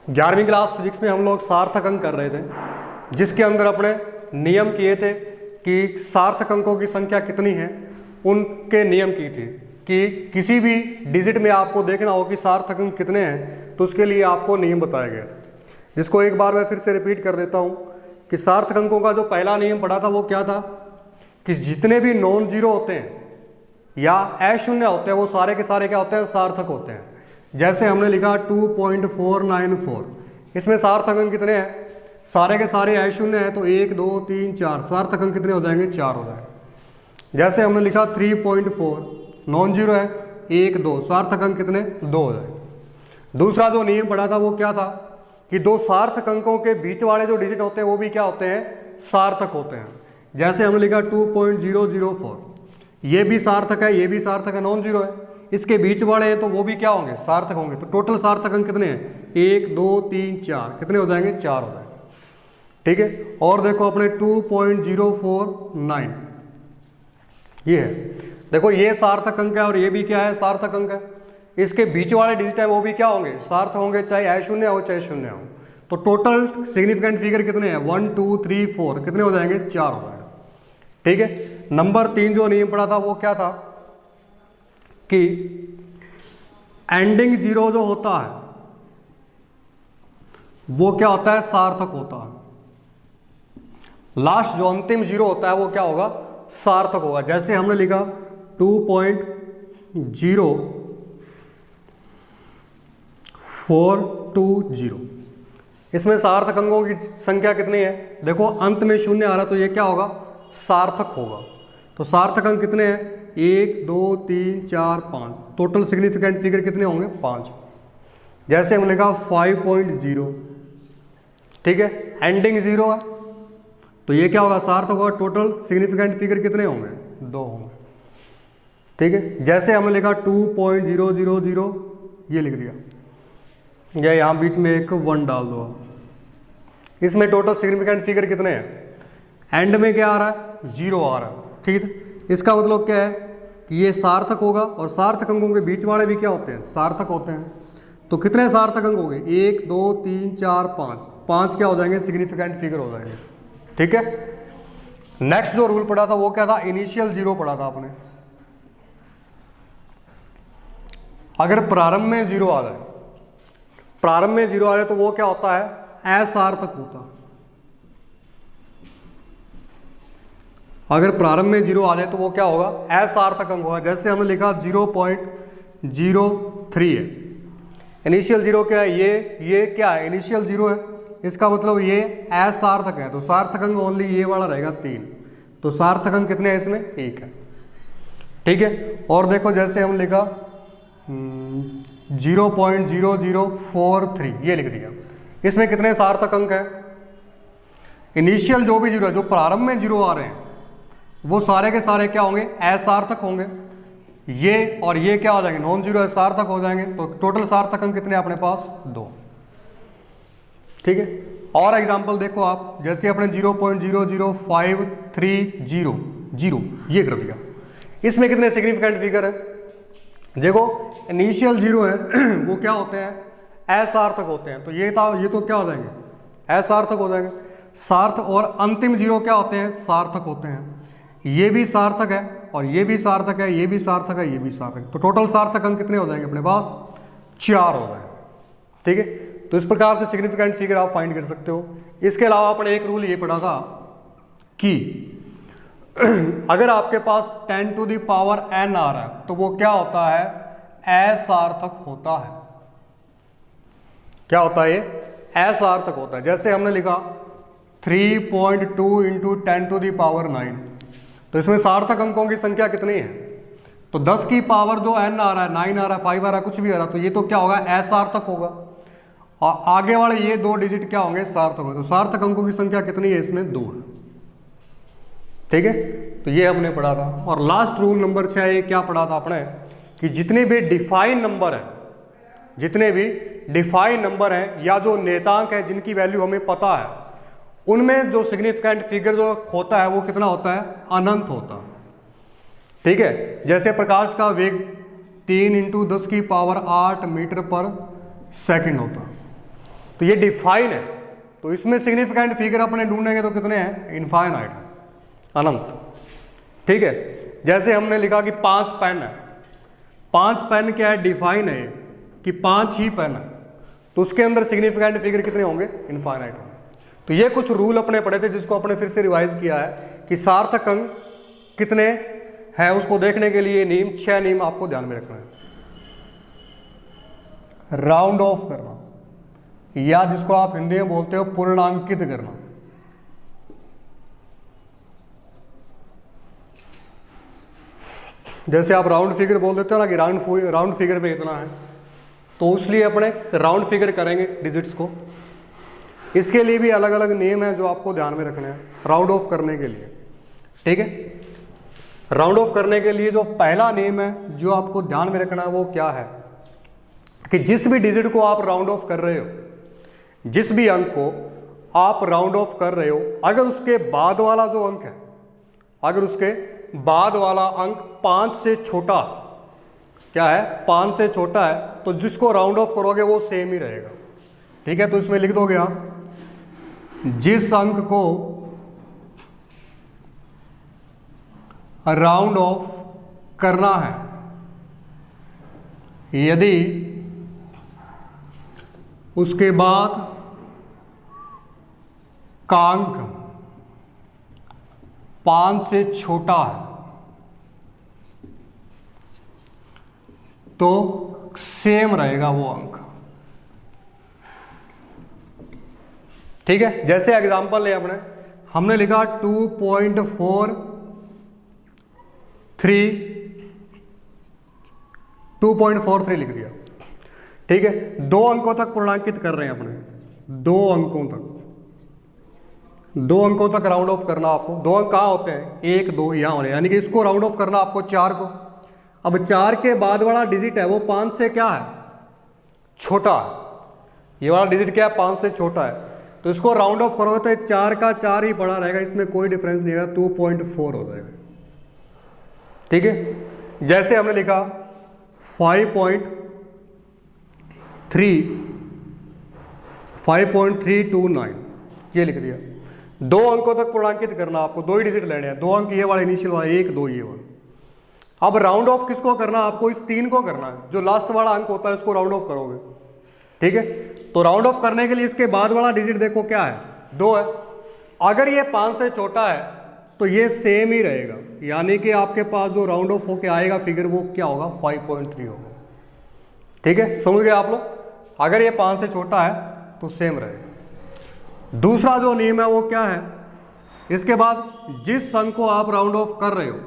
11वीं class physics में हम लोग सार्थक अंक कर रहे थे, जिसके अंदर अपने नियम किए थे कि सार्थक अंकों की संख्या कितनी है। उनके नियम किए थे कि किसी भी डिजिट में आपको देखना हो कि सार्थक अंक कितने हैं, तो उसके लिए आपको नियम बताया गया था, जिसको एक बार मैं फिर से रिपीट कर देता हूँ कि सार्थक अंकों का जो पहला नियम पढ़ा था वो क्या था कि जितने भी नॉन जीरो होते हैं या अशून्य होते हैं वो सारे के सारे क्या होते हैं, सार्थक होते हैं। जैसे हमने लिखा 2.494, इसमें सार्थक अंक कितने हैं, सारे के सारे अशून्य हैं तो 1 2 3 4, सार्थक अंक कितने हो जाएंगे, 4 हो जाएंगे। जैसे हमने लिखा 3.4 नॉन जीरो है, 1 2, सार्थक अंक कितने, 2 हो जाएंगे। दूसरा जो नियम पढ़ा था वो क्या था कि दो सार्थक अंकों के बीच वाले जो डिजिट होते हैं वो भी क्या होते हैं, सार्थक होते हैं। जैसे हमने लिखा 2.004, ये भी सार्थक है, ये भी सार्थक है, नॉन जीरो है, इसके बीच वाले हैं तो वो भी क्या होंगे, सार्थक होंगे। तो टोटल सार्थक अंक कितने हैं, 1 2 3 4, कितने हो जाएंगे, 4 हो जाएंगे। ठीक है, और देखो अपने 2.049 ये है, देखो ये सार्थक अंक है और ये भी क्या है, सार्थक अंक है। इसके बीच वाले डिजिट है वो भी क्या होंगे, सार्थक होंगे, चाहे अशून्य हो चाहे शून्य हो। तो टोटल सिग्निफिकेंट फिगर कितने हैं, 1 2 3 4, कितने हो जाएंगे, 4 हो जाएंगे। ठीक है, नंबर 3 जो नियम पढ़ा था वो क्या था कि एंडिंग जीरो जो होता है वो क्या होता है, सार्थक होता है। लास्ट जो अंतिम जीरो होता है वो क्या होगा, सार्थक होगा। जैसे हमने लिखा 2.0420, इसमें सार्थक अंकों की संख्या कितनी है, देखो अंत में शून्य आ रहा तो ये क्या होगा, सार्थक होगा। तो सार्थक अंक कितने हैं, 1 2 3 4 5, टोटल सिग्निफिकेंट फिगर कितने होंगे, 5। जैसे हमने लिखा 5.0, ठीक है, एंडिंग जीरो है तो ये क्या होगा, सार्थक होगा। टोटल सिग्निफिकेंट फिगर कितने होंगे, 2 होंगे। ठीक है, जैसे हमने लिखा 2.000, ये लिख दिया, या यहाँ बीच में एक 1 डाल दो आप। इसमें टोटल सिग्निफिकेंट फिगर कितने हैं, एंड में क्या आ रहा है, 0 आ रहा है। ठीक है, इसका मतलब क्या है कि ये सार्थक होगा और सार्थक अंकों के बीच वाले भी क्या होते हैं, सार्थक होते हैं। तो कितने सार्थक अंक हो गए, 1 2 3 4 5, 5 क्या हो जाएंगे, सिग्निफिकेंट फिगर हो जाएंगे। ठीक है, नेक्स्ट जो रूल पढ़ा था वो क्या था, इनिशियल जीरो पढ़ा था आपने। अगर प्रारंभ में जीरो आ जाए, प्रारंभ में जीरो आ जाए तो वो क्या होता है, असार्थक होता है। अगर प्रारंभ में जीरो आ जाए तो वो क्या होगा, असार्थक अंक होगा। जैसे हमने लिखा 0.03 है, इनिशियल जीरो क्या है, ये क्या है, इनिशियल जीरो है, इसका मतलब ये असार्थक है। तो सार्थक अंक ओनली ये वाला रहेगा 3, तो सार्थक अंक कितने हैं इसमें, 1 है। ठीक है, और देखो जैसे हम लिखा 0.0043, ये लिख दिया, इसमें कितने सार्थक अंक है, इनिशियल जो भी जीरो है, जो प्रारंभ में जीरो आ रहे हैं वो सारे के सारे क्या होंगे, असार्थक होंगे। ये और ये क्या हो जाएंगे, नॉन जीरो है, सार्थक हो जाएंगे। तो टोटल सार्थक अंक कितने अपने पास, 2। ठीक है, और एग्जांपल देखो आप, जैसे अपने 0.00530 ये कर दिया, इसमें कितने सिग्निफिकेंट फिगर है, देखो इनिशियल जीरो है वो क्या होते हैं, असार्थक होते हैं। तो ये था, ये तो क्या हो जाएंगे, असार्थक हो जाएंगे। सार्थ और अंतिम जीरो क्या होते हैं, सार्थक होते हैं। ये भी सार्थक है और ये भी सार्थक है, ये भी सार्थक है, ये भी सार्थक है। तो टोटल सार्थक अंक कितने हो जाएंगे अपने पास, 4 हो जाएंगे। ठीक है, तो इस प्रकार से सिग्निफिकेंट फिगर आप फाइंड कर सकते हो। इसके अलावा अपने एक रूल ये पढ़ा था कि अगर आपके पास 10 to the power n आ रहा है तो वो क्या होता है, असार्थक होता है। क्या होता है, ये असार्थक होता है। जैसे हमने लिखा 3.2 × 10 to the power 9, तो इसमें सार्थक अंकों की संख्या कितनी है, तो 10 की पावर जो n आ रहा है, 9 आ रहा है, 5 आ रहा है, कुछ भी आ रहा है, तो ये तो क्या होगा, असार्थक होगा। और आगे वाले ये 2 डिजिट क्या होंगे, सार्थक होंगे। तो सार्थक अंकों की संख्या कितनी है, इसमें 2 है। ठीक है, तो ये हमने पढ़ा था। और लास्ट रूल नंबर 6 ये क्या पढ़ा था अपने कि जितने भी डिफाइन नंबर है, जितने भी डिफाइन नंबर हैं या जो नेतांक है जिनकी वैल्यू हमें पता है, उनमें जो सिग्निफिकेंट फिगर जो होता है वो कितना होता है, अनंत होता है। ठीक है, जैसे प्रकाश का वेग 3 × 10 की पावर 8 मीटर पर सेकंड होता है। तो ये डिफाइन है, तो इसमें सिग्निफिकेंट फिगर अपने ढूंढेंगे तो कितने हैं, इनफाइनाइट, अनंत। ठीक है, जैसे हमने लिखा कि 5 पेन है, 5 पेन क्या है, डिफाइन है कि 5 ही पेन है, तो उसके अंदर सिग्निफिकेंट फिगर कितने होंगे, इनफाइनाइट होंगे। तो ये कुछ रूल अपने पढ़े थे जिसको अपने फिर से रिवाइज किया है कि सार्थक अंक कितने हैं उसको देखने के लिए नियम 6 नियम आपको ध्यान में रखना है। राउंड ऑफ करना, या जिसको आप हिंदी में बोलते हो पूर्णांकित करना। जैसे आप राउंड फिगर बोल देते हो ना कि राउंड फिगर में इतना है, तो उसलिए अपने राउंड फिगर करेंगे डिजिट्स को। इसके लिए भी अलग अलग नियम है जो आपको ध्यान में रखने हैं राउंड ऑफ करने के लिए। ठीक है, राउंड ऑफ करने के लिए जो पहला नियम है जो आपको ध्यान में रखना है वो क्या है कि जिस भी डिजिट को आप राउंड ऑफ कर रहे हो, जिस भी अंक को आप राउंड ऑफ कर रहे हो, अगर उसके बाद वाला जो अंक है, अगर उसके बाद वाला अंक 5 से छोटा, क्या है, 5 से छोटा है, तो जिसको राउंड ऑफ करोगे वो सेम ही रहेगा। ठीक है, तो इसमें लिख दोगे आप जिस अंक को राउंड ऑफ करना है, यदि उसके बाद का अंक 5 से छोटा है तो सेम रहेगा वो अंक। ठीक है, जैसे एग्जांपल ले अपने, हमने लिखा 2.43 लिख दिया। ठीक है, 2 अंकों तक पूर्णांकित कर रहे हैं अपने, 2 अंकों तक राउंड ऑफ करना आपको। 2 अंक कहाँ होते हैं, 1 2 यहाँ होने, यानी कि इसको राउंड ऑफ करना आपको 4 को। अब 4 के बाद वाला डिजिट है वो 5 से क्या है, छोटा है। ये वाला डिजिट क्या है, 5 से छोटा है, तो इसको राउंड ऑफ करोगे तो 4 का 4 ही बड़ा रहेगा, इसमें कोई डिफरेंस नहीं आएगा, 2.4 हो जाएगा। ठीक है, जैसे हमने लिखा 5.329 ये लिख दिया। 2 अंकों तक पूर्णांकित करना आपको, 2 ही डिजिट लेने हैं, 2 अंक ये वाले इनिशियल वाला, 1 2 ये वाला। अब राउंड ऑफ किसको करना है आपको, इस 3 को करना है, जो लास्ट वाला अंक होता है इसको राउंड ऑफ करोगे। ठीक है, तो राउंड ऑफ करने के लिए इसके बाद वाला डिजिट देखो क्या है, 2 है। अगर ये 5 से छोटा है तो ये सेम ही रहेगा, यानी कि आपके पास जो राउंड ऑफ होके आएगा फिगर वो क्या होगा, 5.3 होगा। ठीक है, समझ गए आप लोग, अगर ये 5 से छोटा है तो सेम रहेगा। दूसरा जो नियम है वो क्या है, इसके बाद जिस अंक को आप राउंड ऑफ कर रहे हो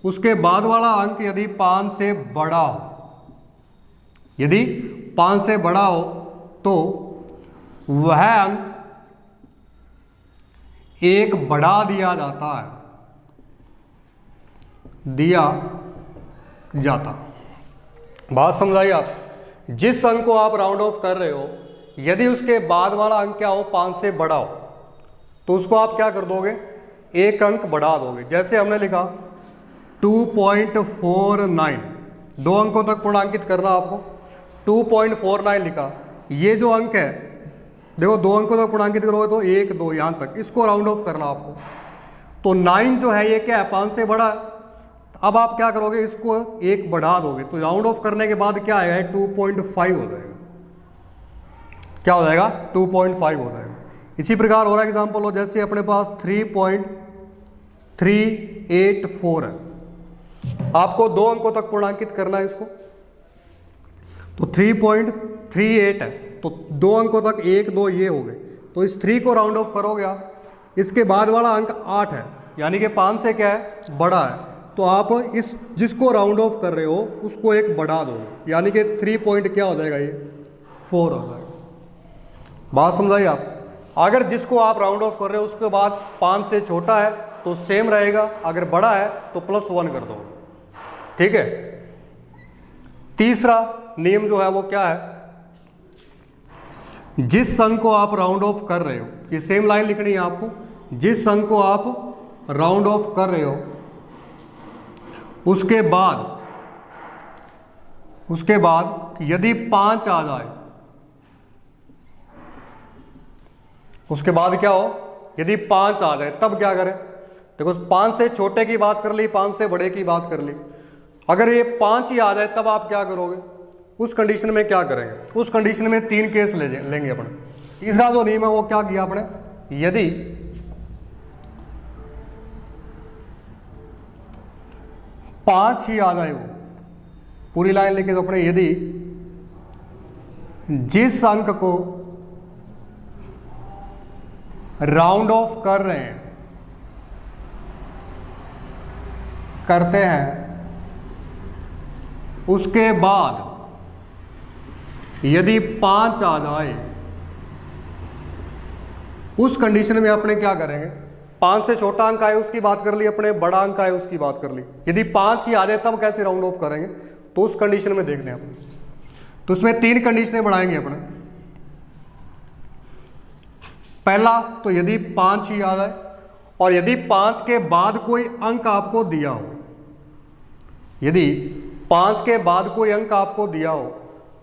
उसके बाद वाला अंक यदि 5 से बड़ा हो, यदि 5 से बड़ा हो तो वह अंक 1 बढ़ा दिया जाता है, बात समझाइए आप। जिस अंक को आप राउंड ऑफ कर रहे हो यदि उसके बाद वाला अंक क्या हो, 5 से बड़ा हो, तो उसको आप क्या कर दोगे, 1 अंक बढ़ा दोगे। जैसे हमने लिखा 2.49, 2 अंकों तक पूर्णांकित करना आपको, 2.49 लिखा। ये जो अंक है देखो, 2 अंकों तक पूर्णांकित करोगे तो 1 2 यहां तक, इसको राउंड ऑफ करना आपको। तो 9 जो है ये क्या है, 5 से बड़ा है। अब आप क्या करोगे, इसको 1 बढ़ा दोगे, तो राउंड ऑफ करने के बाद क्या आएगा, 2.5 हो जाएगा। क्या हो जाएगा, 2.5 हो जाएगा। इसी प्रकार और एग्जाम्पल हो, जैसे अपने पास 3.384 है, आपको 2 अंकों तक पूर्णांकित करना है इसको, तो 3.38 है, तो 2 अंकों तक 1 2 ये हो गए, तो इस 3 को राउंड ऑफ करोगे आप, इसके बाद वाला अंक 8 है, यानी कि 5 से क्या है, बड़ा है, तो आप इस जिसको राउंड ऑफ कर रहे हो उसको 1 बढ़ा दोगे, यानी कि 3 पॉइंट क्या हो जाएगा, ये 4 हो जाएगा। बात समझाइए आप। अगर जिसको आप राउंड ऑफ कर रहे हो उसके बाद 5 से छोटा है तो सेम रहेगा, अगर बड़ा है तो +1 कर दो। ठीक है, तीसरा नियम जो है वो क्या है, जिस अंक को आप राउंड ऑफ कर रहे हो, ये सेम लाइन लिखनी है आपको, जिस अंक को आप राउंड ऑफ कर रहे हो उसके बाद यदि 5 आ जाए, उसके बाद क्या हो, यदि 5 आ जाए तब क्या करें। देखो 5 से छोटे की बात कर ली, 5 से बड़े की बात कर ली, अगर ये 5 ही आ जाए तब आप क्या करोगे, उस कंडीशन में क्या करेंगे। उस कंडीशन में 3 केस लेंगे अपन। तीसरा जो नियम है वो क्या किया आपने, यदि 5 ही आ जाए, वो पूरी लाइन लिखे तो अपने, यदि जिस अंक को राउंड ऑफ कर रहे हैं, करते हैं, उसके बाद यदि 5 आ जाए, उस कंडीशन में अपने क्या करेंगे, 5 से छोटा अंक आए उसकी बात कर ली अपने, बड़ा अंक आए उसकी बात कर ली। यदि 5 ही आ जाए तब कैसे राउंड ऑफ करेंगे, तो उस कंडीशन में देखते हैं अपने। तो उसमें 3 कंडीशनें बढ़ाएंगे अपने। पहला तो यदि 5 ही आ जाए, और यदि 5 के बाद कोई अंक आपको दिया हो, यदि 5 के बाद कोई अंक आपको दिया हो,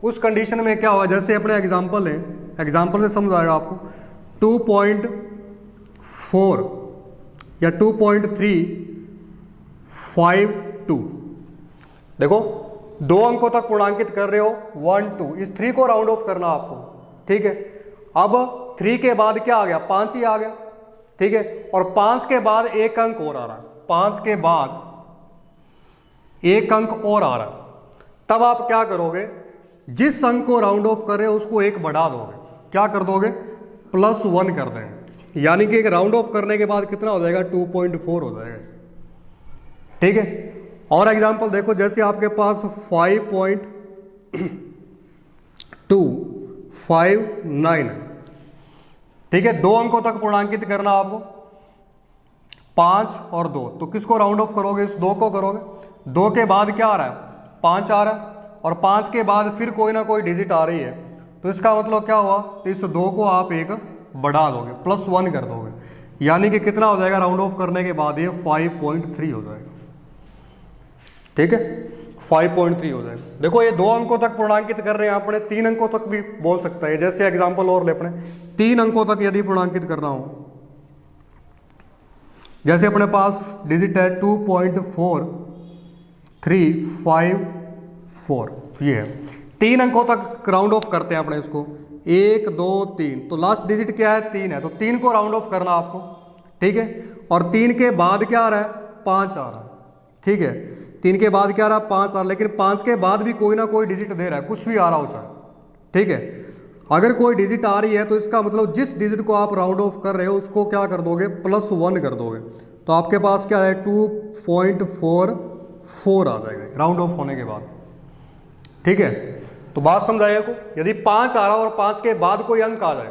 उस कंडीशन में क्या होगा, जैसे अपने एग्जांपल है, एग्जांपल से समझ आएगा आपको। 2.4 या 2.352, देखो 2 अंकों तक पूर्णांकित कर रहे हो, 1 2, इस 3 को राउंड ऑफ करना आपको, ठीक है। अब 3 के बाद क्या आ गया, 5 ही आ गया, ठीक है। और 5 के बाद एक अंक और आ रहा है, 5 के बाद एक अंक और आ रहा है, तब आप क्या करोगे, जिस अंक को राउंड ऑफ कर रहे हो उसको एक बढ़ा दोगे, क्या कर दोगे, +1 कर देंगे। यानी कि एक राउंड ऑफ करने के बाद कितना हो जाएगा, 2.4 हो जाएगा, ठीक है। और एग्जांपल देखो, जैसे आपके पास 5.259 है, ठीक है। 2 अंकों तक पूर्णांकित करना आपको, 5 और 2, तो किसको राउंड ऑफ करोगे, इस 2 को करोगे। 2 के बाद क्या आ रहा है, 5 आ रहा है, और 5 के बाद फिर कोई ना कोई डिजिट आ रही है, तो इसका मतलब क्या हुआ, तो इस 2 को आप एक बढ़ा दोगे, +1 कर दोगे, यानी कि कितना हो जाएगा, राउंड ऑफ करने के बाद ये 5.3 हो जाएगा, ठीक है। 5.3 हो जाएगा। देखो ये 2 अंकों तक पूर्णांकित कर रहे हैं अपने, 3 अंकों तक भी बोल सकता है। जैसे एग्जांपल और ले अपने, 3 अंकों तक यदि पूर्णांकित करना हो, जैसे अपने पास डिजिट है 2.4354, ये है, 3 अंकों तक राउंड ऑफ करते हैं अपने इसको, 1 2 3, तो लास्ट डिजिट क्या है, 3 है, तो 3 को राउंड ऑफ करना आपको, ठीक है। और 3 के बाद क्या आ रहा है, 5 आ रहा है, ठीक है। 3 के बाद क्या आ रहा है, 5 आ रहा है, लेकिन 5 के बाद भी कोई ना कोई डिजिट दे रहा है, कुछ भी आ रहा हो चाहे, ठीक है। अगर कोई डिजिट आ रही है तो इसका मतलब जिस डिजिट को आप राउंड ऑफ कर रहे हो उसको क्या कर दोगे, +1 कर दोगे, तो आपके पास क्या है, 2.44 आ जाएगा राउंड ऑफ होने के बाद, ठीक है। तो बात समझाइए को, यदि 5 आ रहा और 5 के बाद कोई अंक आ जाए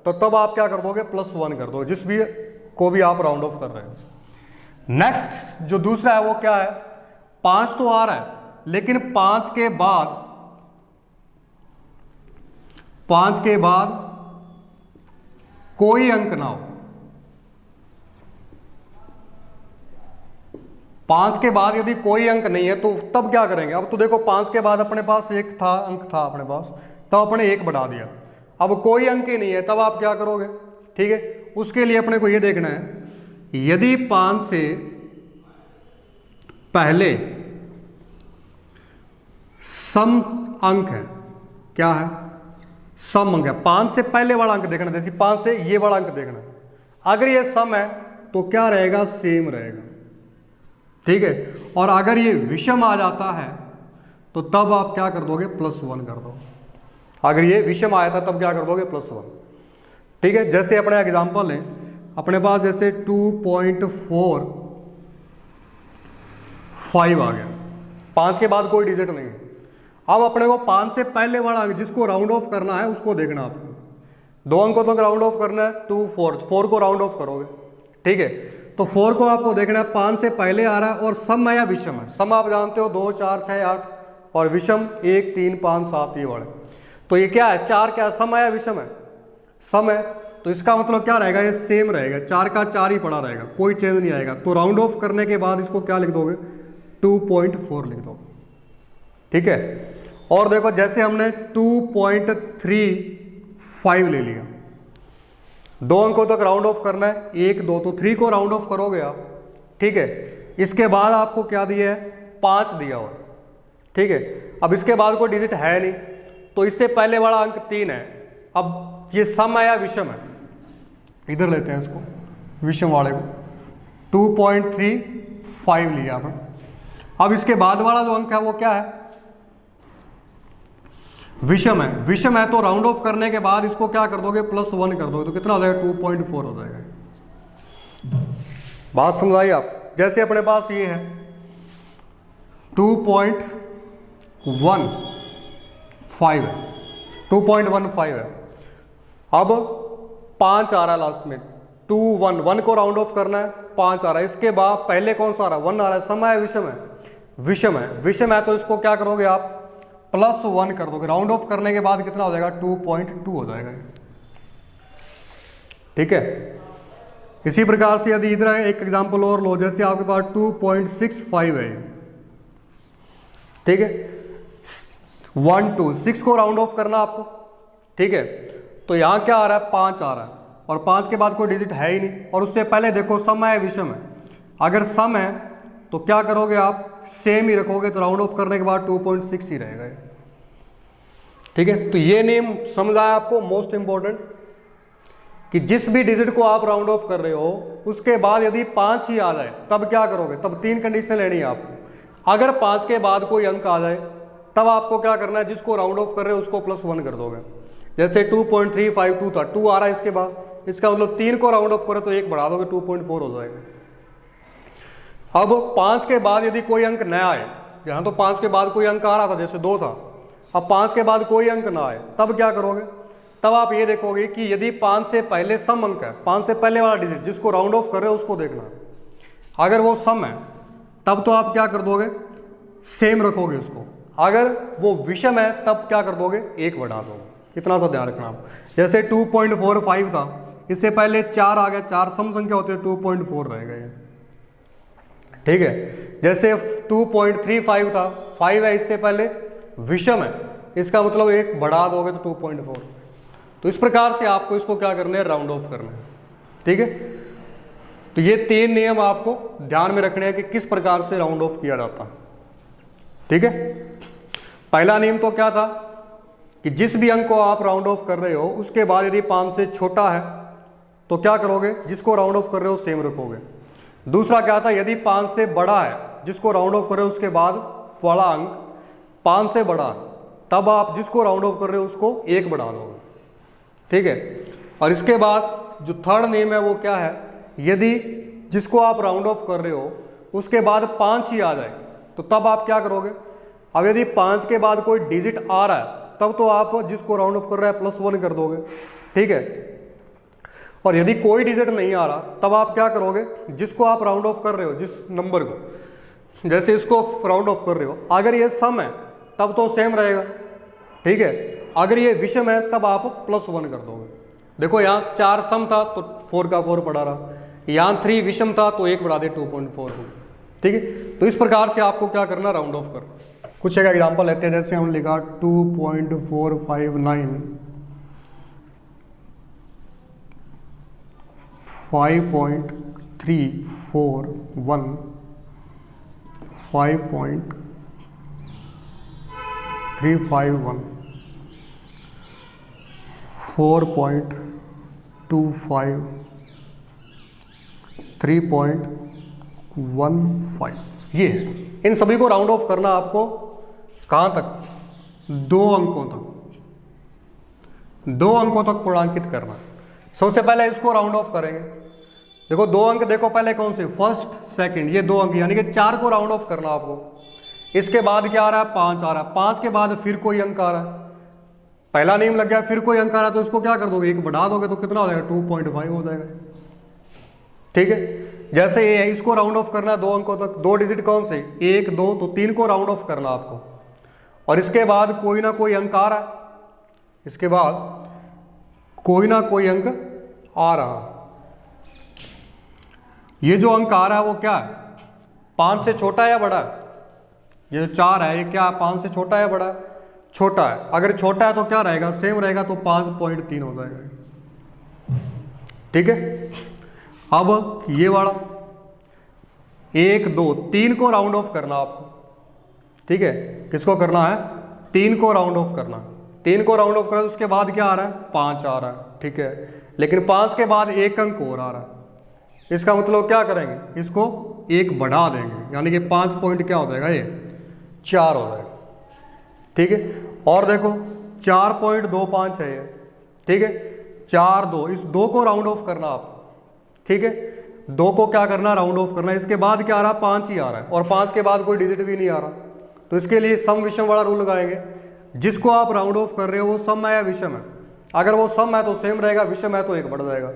तो तब आप क्या कर दोगे, +1 कर दोगे, जिस भी को भी आप राउंड ऑफ कर रहे हो। नेक्स्ट जो दूसरा है वो क्या है, 5 तो आ रहा है, लेकिन 5 के बाद कोई अंक ना हो, 5 के बाद यदि कोई अंक नहीं है तो तब क्या करेंगे। अब तो देखो 5 के बाद अपने पास एक था, अंक था अपने पास, तब अपने 1 बढ़ा दिया, अब कोई अंक ही नहीं है, तब आप क्या करोगे, ठीक है। उसके लिए अपने को ये देखना है, यदि 5 से पहले सम अंक है, क्या है, सम अंक है, 5 से पहले वाला अंक देखना, जैसे 5 से ये वाला अंक देखना है, अगर ये सम है तो क्या रहेगा, सेम रहेगा, ठीक है। और अगर ये विषम आ जाता है तो तब आप क्या कर दोगे, +1 कर दो। अगर ये विषम आया था तब क्या कर दोगे, +1, ठीक है। जैसे अपने एग्जांपल है अपने पास, जैसे 2.45 आ गया, 5 के बाद कोई डिजिट नहीं है। अब अपने को 5 से पहले वाला अंक जिसको राउंड ऑफ करना है उसको देखना आपको, 2 अंकों तक राउंड ऑफ करना है, 2 4 को राउंड ऑफ करोगे, ठीक है। तो 4 को आपको देखना है 5 से पहले आ रहा है और सम है या विषम है। सम आप जानते हो 2 4 6 8, और विषम 1 3 5 7 ये वाले। तो ये क्या है, 4 क्या है, सम है या विषम है, सम है, तो इसका मतलब क्या रहेगा, ये सेम रहेगा, 4 का 4 ही पड़ा रहेगा, कोई चेंज नहीं आएगा। तो राउंड ऑफ करने के बाद इसको क्या लिख दोगे, 2.4 लिख दोगे, ठीक है। और देखो जैसे हमने 2.35 ले लिया, 2 अंकों तक राउंड ऑफ करना है, 1 2, तो 3 को राउंड ऑफ करोगे आप, ठीक है। इसके बाद आपको क्या दिया है, 5 दिया हुआ, ठीक है। अब इसके बाद कोई डिजिट है नहीं, तो इससे पहले वाला अंक 3 है। अब ये सम है या विषम है, इधर लेते हैं इसको, विषम वाले को 2.35 लिया आपने। अब इसके बाद वाला जो अंक है वो क्या है, विषम है। विषम है तो राउंड ऑफ करने के बाद इसको क्या कर दोगे, +1 कर दोगे, तो कितना हो जाएगा, 2.4 हो जाएगा। बात समझाइए आप। जैसे अपने पास ये है 2.15 है, 2.15 है। अब 5 आ रहा है लास्ट में, 2 1 1 को राउंड ऑफ करना है, 5 आ रहा है। इसके बाद पहले कौन सा आ रहा है, 1 आ रहा है। सम है विषम है, विषम है। विषम है तो इसको क्या करोगे आप, +1 कर दोगे। राउंड ऑफ करने के बाद कितना हो जाएगा, 2.2 हो जाएगा, ठीक है। इसी प्रकार से यदि इधर एक एग्जांपल और लो, जैसे आपके पास 2.65 है, ठीक है। 1 2 6 को राउंड ऑफ करना आपको, ठीक है। तो यहां क्या आ रहा है, 5 आ रहा है, और 5 के बाद कोई डिजिट है ही नहीं। और उससे पहले देखो सम है विषम है, अगर सम है तो क्या करोगे आप, सेम ही रखोगे, तो राउंड ऑफ करने के बाद 2.6 ही रहेगा, ठीक है। तो ये नेम समझाया आपको, मोस्ट इंपॉर्टेंट, कि जिस भी डिजिट को आप राउंड ऑफ कर रहे हो उसके बाद यदि 5 ही आ जाए तब क्या करोगे, तब 3 कंडीशन लेनी है आपको। अगर 5 के बाद कोई अंक आ जाए तब आपको क्या करना है, जिसको राउंड ऑफ कर रहे हो उसको +1 कर दोगे। जैसे 2.352 था, 2 आ रहा है इसके बाद, इसका मतलब 3 को राउंड ऑफ करो तो 1 बढ़ा दोगे, 2.4 हो जाएगा। अब 5 के बाद यदि कोई अंक नया आए, यहाँ तो 5 के बाद कोई अंक आ रहा था, जैसे 2 था, अब 5 के बाद कोई अंक ना आए तब क्या करोगे, तब आप ये देखोगे कि यदि 5 से पहले सम अंक है, 5 से पहले वाला डिजिट जिसको राउंड ऑफ कर रहे हो उसको देखना, अगर वो सम है तब तो आप क्या कर दोगे, सेम रखोगे उसको। अगर वो विषम है तब क्या कर दोगे, 1 बढ़ा दोगे। इतना सा ध्यान रखना आप। जैसे 2.45 था, इससे पहले 4 आ गया, 4 सम संख्या होती है, 2.4 रहेगा ये, ठीक है। जैसे 2.35 था, 5 है, इससे पहले विषम है, इसका मतलब 1 बढ़ा दोगे तो 2.4। तो इस प्रकार से आपको इसको क्या करना है, राउंड ऑफ करना है, ठीक है। तो ये 3 नियम आपको ध्यान में रखने हैं कि किस प्रकार से राउंड ऑफ किया जाता है, ठीक है। पहला नियम तो क्या था कि जिस भी अंक को आप राउंड ऑफ कर रहे हो उसके बाद यदि 5 से छोटा है तो क्या करोगे, जिसको राउंड ऑफ कर रहे हो सेम रखोगे। दूसरा क्या था, यदि 5 से बड़ा है, जिसको राउंड ऑफ कर रहे हो उसके बाद वाला अंक 5 से बड़ा, तब आप जिसको राउंड ऑफ कर रहे हो उसको 1 बढ़ा दोगे, ठीक है। और इसके बाद जो थर्ड नेम है वो क्या है, यदि जिसको आप राउंड ऑफ कर रहे हो उसके बाद 5 ही आ जाए तो तब आप क्या करोगे। अब यदि 5 के बाद कोई डिजिट आ रहा है तब तो आप जिसको राउंड ऑफ कर रहा है +1 कर दोगे, ठीक है। और यदि कोई डिजिट नहीं आ रहा तब आप क्या करोगे, जिसको आप राउंड ऑफ कर रहे हो, जिस नंबर को, जैसे इसको राउंड ऑफ कर रहे हो, अगर ये सम है तब तो सेम रहेगा, ठीक है। अगर ये विषम है तब आप +1 कर दोगे। देखो यहाँ 4 सम था तो 4 का 4 पड़ा रहा, यहाँ 3 विषम था तो 1 बढ़ा दे 2.4 हो, ठीक है। तो इस प्रकार से आपको क्या करना, राउंड ऑफ करना। कुछ एक एग्जांपल लेते हैं, जैसे हम लिखा 2.459, 5.341, 5.351, 4.25, 3.15, ये है। इन सभी को राउंड ऑफ करना आपको कहाँ तक, 2 अंकों तक, 2 अंकों तक पूर्णांकित करना। सबसे पहले इसको राउंड ऑफ करेंगे। देखो 2 अंक, देखो पहले कौन से, फर्स्ट सेकंड, ये 2 अंक, यानी कि 4 को राउंड ऑफ करना आपको। इसके बाद क्या आ रहा है, 5 आ रहा है, 5 के बाद फिर कोई अंक आ रहा है, पहला नेम लग गया, फिर कोई अंक आ रहा है तो इसको क्या कर दोगे, 1 बढ़ा दोगे तो कितना हो जाएगा, 2.5 हो जाएगा, ठीक है। जैसे ये है, इसको राउंड ऑफ करना है 2 अंकों तक, 2 डिजिट कौन से, 1 2, तो 3 को राउंड ऑफ करना आपको। और इसके बाद कोई ना कोई अंक आ रहा है, इसके बाद कोई ना कोई अंक आ रहा, ये जो अंक आ रहा है वो क्या है, 5 से छोटा है या बड़ा है, ये जो 4 है ये क्या 5 से छोटा है बड़ा है, छोटा है। अगर छोटा है तो क्या रहेगा, सेम रहेगा, तो 5.3 हो जाएगा, ठीक है। अब ये वाला 1 2 3 को राउंड ऑफ करना आपको, ठीक है। किसको करना है? 3 को राउंड ऑफ करना। 3 को राउंड ऑफ करा तो उसके बाद क्या आ रहा है? 5 आ रहा है, ठीक है। लेकिन 5 के बाद एक अंक और आ रहा है, इसका मतलब क्या करेंगे? इसको 1 बढ़ा देंगे, यानी कि 5 पॉइंट क्या हो जाएगा? ये 4 हो जाएगा, ठीक है। और देखो 4.25 है ये, ठीक है। 4 2, इस 2 को राउंड ऑफ करना आपको, ठीक है। 2 को क्या करना? राउंड ऑफ करना। इसके बाद क्या आ रहा है? 5 ही आ रहा है, और 5 के बाद कोई डिजिट भी नहीं आ रहा, तो इसके लिए सम विषम वाला रूल लगाएंगे। जिसको आप राउंड ऑफ कर रहे हो वो सम है या विषम है? अगर वो सम है तो सेम रहेगा, विषम है तो 1 बढ़ जाएगा।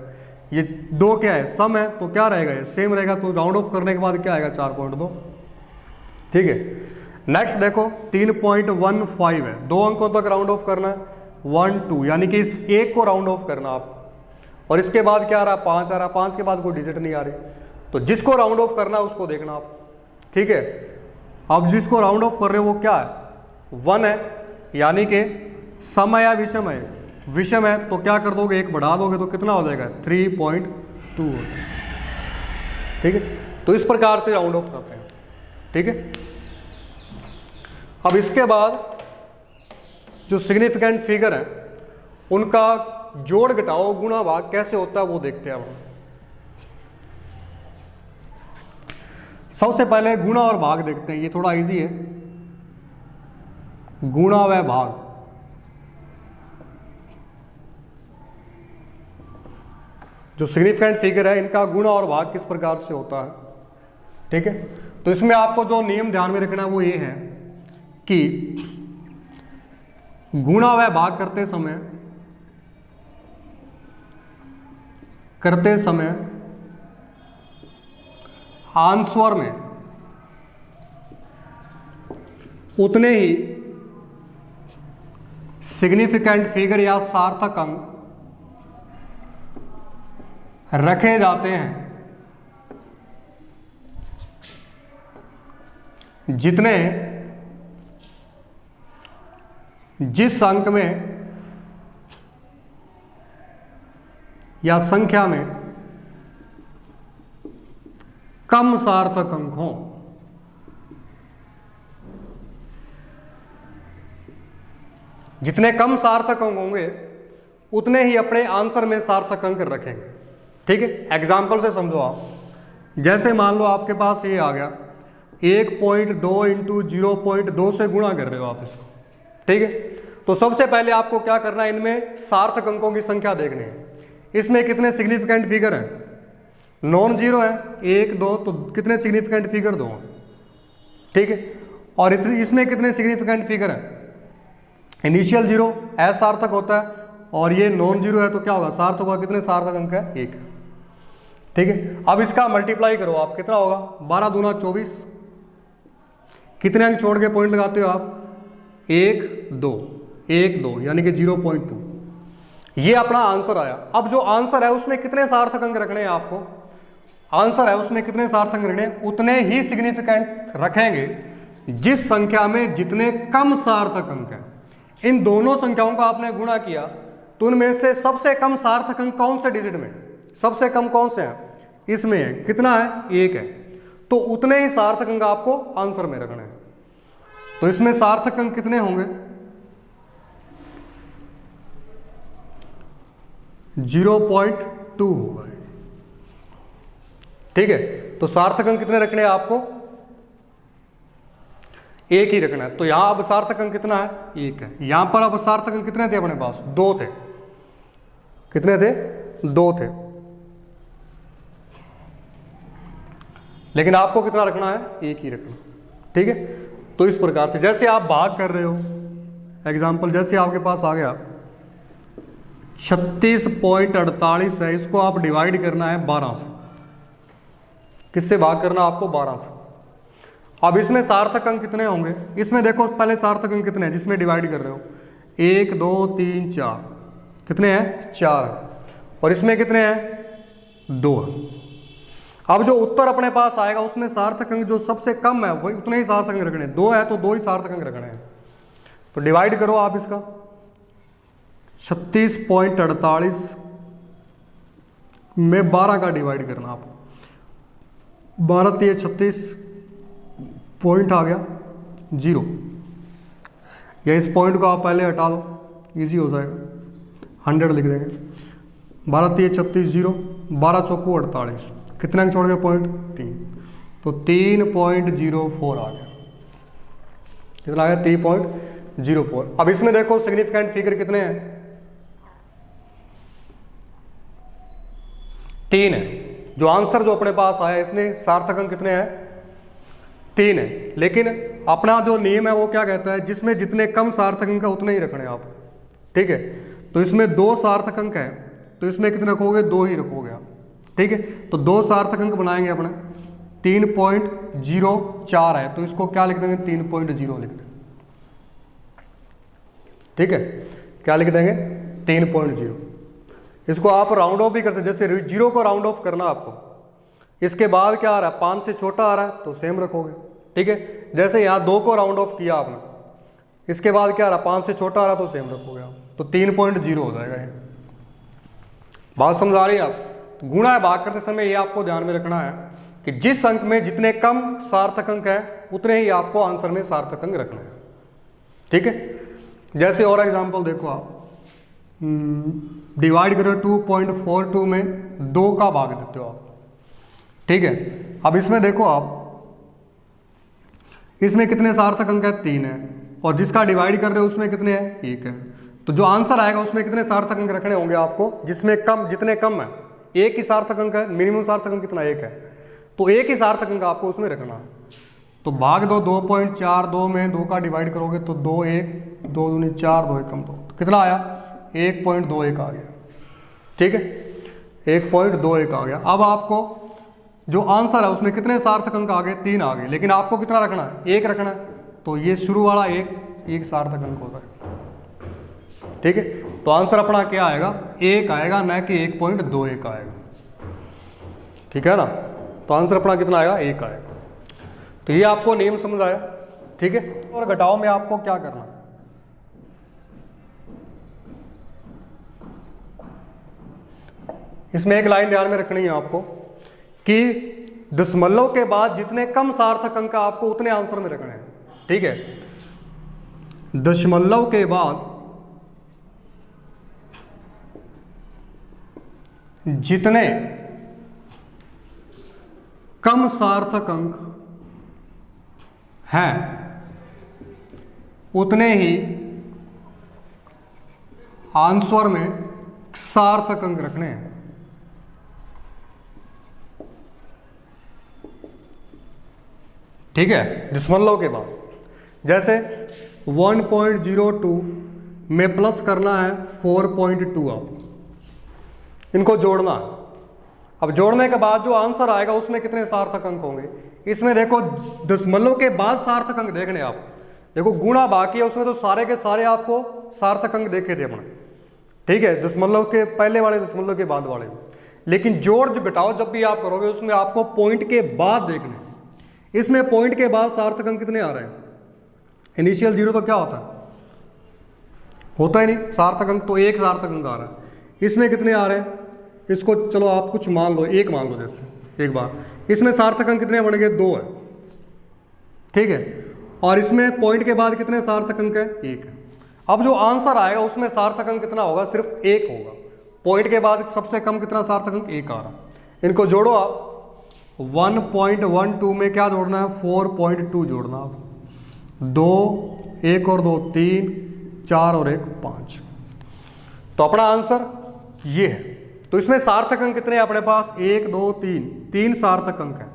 ये 2 क्या है? सम है तो क्या रहेगा? ये सेम रहेगा, तो राउंड ऑफ करने के बाद क्या आएगा? 4.2, ठीक है। नेक्स्ट देखो 3.15 है, 2 अंकों तक राउंड ऑफ करना है, 1 2, यानी कि इस 1 को राउंड ऑफ करना आपको, और इसके बाद क्या आ रहा है? 5 आ रहा है, 5 के बाद कोई डिजिट नहीं आ रही, तो जिसको राउंड ऑफ करना है उसको देखना आप, ठीक है। अब जिसको राउंड ऑफ कर रहे हो वो क्या है? 1 है, यानी कि सम है या विषम है? विषम है, तो क्या कर दोगे? 1 बढ़ा दोगे तो कितना हो जाएगा? 3.2, ठीक है। तो इस प्रकार से राउंड ऑफ करते हैं, ठीक है। अब इसके बाद जो सिग्निफिकेंट फिगर है उनका जोड़ घटाओ गुणा भाग कैसे होता है वो देखते हैं अब। सबसे पहले गुणा और भाग देखते हैं, ये थोड़ा इजी है। गुणा व भाग, जो सिग्निफिकेंट फिगर है इनका गुणा और भाग किस प्रकार से होता है, ठीक है। तो इसमें आपको जो नियम ध्यान में रखना है वो ये है कि गुणा व भाग करते समय आंसर में उतने ही सिग्निफिकेंट फिगर या सार्थक अंक रखे जाते हैं जितने जिस अंक में या संख्या में कम सार्थक अंक हों। जितने कम सार्थक अंक होंगे उतने ही अपने आंसर में सार्थक अंक रखेंगे, ठीक है। एग्जाम्पल से समझो आप, जैसे मान लो आपके पास ये आ गया 1.2 इंटू 0.2 से गुणा कर रहे हो आप इसको, ठीक है। तो सबसे पहले आपको क्या करना है? इनमें सार्थक अंकों की संख्या देखनी है। इसमें कितने सिग्निफिकेंट फिगर हैं? नॉन जीरो है 1 2, तो कितने सिग्निफिकेंट फिगर? 2, ठीक है। और इसमें कितने सिग्निफिकेंट फिगर हैं? इनिशियल 0 असार्थक होता है, और ये नॉन जीरो है तो क्या होगा? सार्थक होगा। कितने सार्थक अंक है? 1 है, ठीक है। अब इसका मल्टीप्लाई करो आप, कितना होगा? 12 दूना 24। कितने अंक छोड़ के पॉइंट लगाते हो आप? 1 2 1 2, यानी कि 0.2। ये अपना आंसर आया। अब जो आंसर है उसमें कितने सार्थक अंक रखने हैं आपको? आंसर है उसमें कितने सार्थक अंक रखने हैं? उतने ही सिग्निफिकेंट रखेंगे जिस संख्या में जितने कम सार्थक अंक हैं। इन दोनों संख्याओं का आपने गुणा किया तो उनमें से सबसे कम सार्थक अंक कौन से डिजिट में? सबसे कम कौन से हैं? इसमें है। कितना है? 1 है। तो उतने ही सार्थक अंक आपको आंसर में रखने हैं। तो इसमें सार्थक अंक कितने होंगे? 0.2 होगा, ठीक है। तो सार्थक अंक कितने रखने हैं आपको? 1 ही रखना है। तो यहां अब सार्थक अंक कितना है? 1 है। यहां पर अब सार्थक अंक कितने थे अपने पास? 2 थे। कितने थे? 2 थे। लेकिन आपको कितना रखना है? 1 ही रखना, ठीक है। तो इस प्रकार से जैसे आप भाग कर रहे हो, एग्जाम्पल जैसे आपके पास आ गया 36.48 है, इसको आप डिवाइड करना है 12 से। किससे भाग करना आपको? 12 से। अब इसमें सार्थक अंक कितने होंगे? इसमें देखो पहले सार्थक अंक कितने हैं जिसमें डिवाइड कर रहे हो? 1 2 3 4। कितने हैं? 4 है। और इसमें कितने हैं? 2 है। अब जो उत्तर अपने पास आएगा उसमें सार्थक अंक जो सबसे कम है वही उतने ही सार्थक अंक रखने हैं। 2 है तो 2 ही सार्थक अंक रखने हैं। तो डिवाइड करो आप इसका, 36.48 में 12 का डिवाइड करना आपको। 12 3 36 पॉइंट आ गया 0, या इस पॉइंट को आप पहले हटा दो, इजी हो जाएगा, 100 लिख देंगे। 12 3 36 0, 12 चौको 48, कितना छोड़ गया पॉइंट 3, तो 3.04 आ गया। कितना आ गया 3.04। अब इसमें देखो सिग्निफिकेंट फिगर कितने हैं, 3 है। जो आंसर जो अपने पास आया इसमें सार्थक अंक कितने हैं, 3 है। लेकिन अपना जो नियम है वो क्या कहता है, जिसमें जितने कम सार्थक अंक है उतने ही रखने आप, ठीक है। तो इसमें 2 सार्थक अंक है, तो इसमें कितने रखोगे, 2 ही रखोगे आप, ठीक है। तो 2 सार्थक अंक बनाएंगे अपने, 3.04 है, तो इसको क्या लिख देंगे, 3.0 लिख देंगे, ठीक है। क्या लिख देंगे, 3.0। इसको आप राउंड ऑफ भी कर सकते, जैसे 0 को राउंड ऑफ करना आपको, इसके बाद क्या आ रहा है, 5 से छोटा आ रहा है तो सेम रखोगे, ठीक है। जैसे यहाँ 2 को राउंड ऑफ किया आपने, इसके बाद क्या आ रहा है, 5 से छोटा आ रहा है तो सेम रखोगे आप, तो 3.0 हो जाएगा। ये बात समझ आ रही है आप। तो गुणा भाग करते समय ये आपको ध्यान में रखना है कि जिस अंक में जितने कम सार्थक अंक है उतने ही आपको आंसर में सार्थक अंक रखना है, ठीक है। जैसे और एग्जांपल देखो आप, डिवाइड करो 2.42 में 2 का भाग देते हो आप, ठीक है। अब इसमें देखो आप, इसमें कितने सार्थक अंक है, 3 है, और जिसका डिवाइड कर रहे हो उसमें कितने हैं, 1 है। तो जो आंसर आएगा उसमें कितने सार्थक अंक रखने होंगे आपको, जिसमें कम, जितने कम है, 1 ही सार्थक अंक है, मिनिमम सार्थक अंक कितना, 1 है, तो 1 ही सार्थक अंक आपको उसमें रखना है। तो भाग दो 2.42 में 2 का डिवाइड करोगे तो 2 1 2 दूनी 4 2 1 2, तो कितना आया, 1.21 आ गया, ठीक है, 1.21 आ गया। अब आपको जो आंसर है उसमें कितने सार्थक अंक आ गए, 3 आ गए, लेकिन आपको कितना रखना है, 1 रखना है। तो ये शुरू वाला एक सार्थक अंक होता है, ठीक है। तो आंसर अपना क्या आएगा, 1 आएगा, न कि 1.21 आएगा, ठीक है ना। तो आंसर अपना कितना आएगा, 1 आएगा। तो ये आपको नियम समझ आया, ठीक है। और घटाओ में आपको क्या करना है, इसमें एक लाइन ध्यान में रखनी है आपको कि दशमलव के बाद जितने कम सार्थक अंक आपको उतने आंसर में रखने हैं, ठीक है। दशमलव के बाद जितने कम सार्थक अंक हैं उतने ही आंसर में सार्थक अंक रखने हैं, ठीक है। दशमलव के बाद जैसे 1.02 में प्लस करना है 4.2, आप इनको जोड़ना है। अब जोड़ने के बाद जो आंसर आएगा उसमें कितने सार्थक अंक होंगे, इसमें देखो दशमलव के बाद सार्थक अंक देखने आप, देखो गुणा बाकी है उसमें तो सारे के सारे आपको सार्थक अंक देखे थे अपने, ठीक है, दशमलव के पहले वाले दशमलव के बाद वाले। लेकिन जोड़ जो घटाओ जब भी आप करोगे उसमें आपको पॉइंट के बाद देखने, इसमें पॉइंट के बाद सार्थक अंक कितने आ रहे हैं, इनिशियल 0 तो क्या होता है, होता ही नहीं, सार्थक अंक तो 1 सार्थक अंक आ रहा है, इसमें कितने आ रहे हैं, इसको चलो आप कुछ मान लो, 1 मान लो, जैसे एक बार इसमें सार्थक अंक कितने बन गए, 2 है, ठीक है। और इसमें पॉइंट के बाद कितने सार्थक अंक है, 1 है। अब जो आंसर आएगा उसमें सार्थक अंक कितना होगा, सिर्फ 1 होगा, पॉइंट के बाद सबसे कम कितना सार्थक अंक, 1 आ रहा। इनको जोड़ो आप, 1.12 में क्या जोड़ना है, 4.2 जोड़ना आप, 2 1 और 2 3 4 और 1 5, तो अपना आंसर ये है। तो इसमें सार्थक अंक कितने हैं अपने पास, 1 2 3 सार्थक अंक है।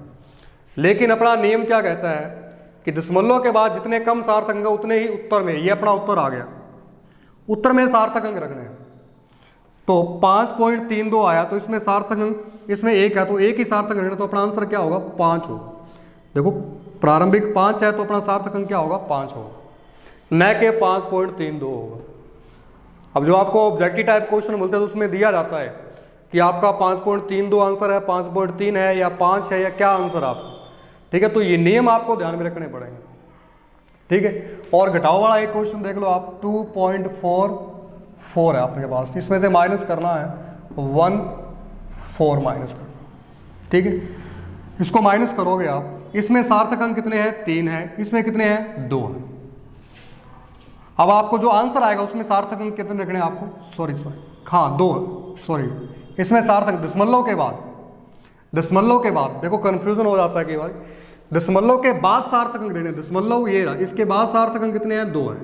लेकिन अपना नियम क्या कहता है कि दशमलव के बाद जितने कम सार्थक अंक उतने ही उत्तर में, ये अपना उत्तर आ गया, उत्तर में सार्थक अंक रखने हैं। तो 5.32 आया, तो इसमें सार्थक अंक, इसमें 1 है तो 1 ही सार्थक रखना, तो अपना आंसर क्या होगा, 5 होगा। देखो प्रारंभिक 5 है तो अपना सार्थक अंक क्या होगा, 5 होगा, न के 5.32 होगा। अब जो आपको ऑब्जेक्टिव टाइप क्वेश्चन मिलते हैं तो उसमें दिया जाता है कि आपका 5.32 आंसर है, 5.3 है या 5 है या क्या आंसर आपका, ठीक है। तो ये नियम आपको ध्यान में रखने पड़ेंगे, ठीक है। और घटाओ वाला एक क्वेश्चन देख लो आप, 2.44 है आपके पास, इसमें से माइनस करना है 4 माइनस करना, ठीक है। इसको माइनस करोगे आप, इसमें सार्थक अंक कितने हैं, 3 है, इसमें कितने हैं, 2 है। अब आपको जो आंसर आएगा उसमें सार्थक अंक कितने रखने हैं आपको, सॉरी हाँ 2, सॉरी इसमें सार्थक दशमलव के बाद देखो कन्फ्यूजन हो जाता है कई बार, दशमलव के बाद सार्थक अंक देने, दशमलव ये रहा, इसके बाद सार्थक अंक कितने हैं, 2 हैं,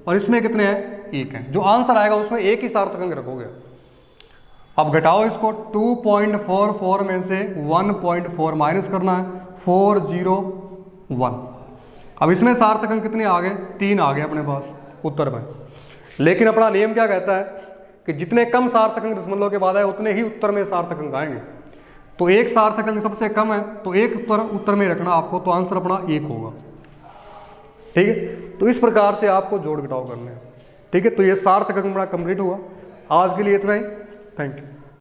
और इसमें कितने हैं, 1 है। जो आंसर आएगा उसमें एक ही सार्थक अंक रखोगे। अब घटाओ इसको, 2.44 में से 1.4 माइनस करना है, 401। अब इसमें सार्थक अंक कितने आ गए, 3 आ गए अपने पास उत्तर में। लेकिन अपना नियम क्या कहता है कि जितने कम सार्थक अंक दशमलव के बाद आए उतने ही उत्तर में सार्थक अंक आएंगे। तो एक सार्थक अंक सबसे कम है तो एक उत्तर में रखना आपको, तो आंसर अपना 1 होगा, ठीक है। तो इस प्रकार से आपको जोड़ घटाव करने हैं, ठीक है। तो ये सार्थक अंक अपना कंप्लीट हुआ। आज के लिए इतना ही, थैंक यू।